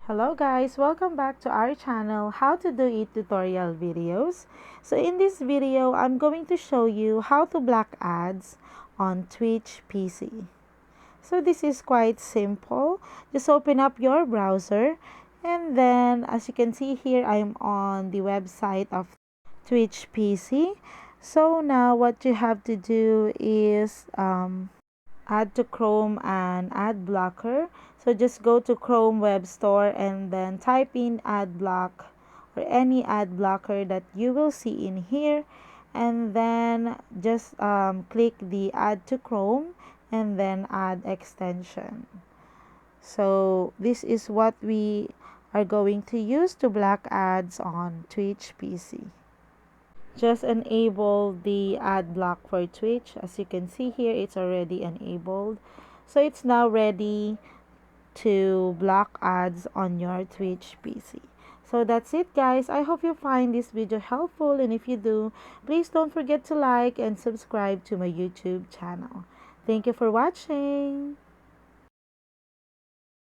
Hello guys, welcome back to our channel How to Do It tutorial videos. So in this video, I'm going to show you how to block ads on Twitch PC. So this is quite simple. Just open up your browser and then as you can see here, I'm on the website of Twitch PC. So now what you have to do is add to Chrome and ad blocker. So just go to Chrome Web Store and then type in ad block or any ad blocker that you will see in here, and then just click the add to Chrome and then add extension. So this is what we are going to use to block ads on Twitch PC. Just enable the ad block for Twitch. As you can see here, it's already enabled. So it's now ready to block ads on your Twitch PC. So that's it guys. I hope you find this video helpful, and if you do, please don't forget to like and subscribe to my YouTube channel. Thank you for watching.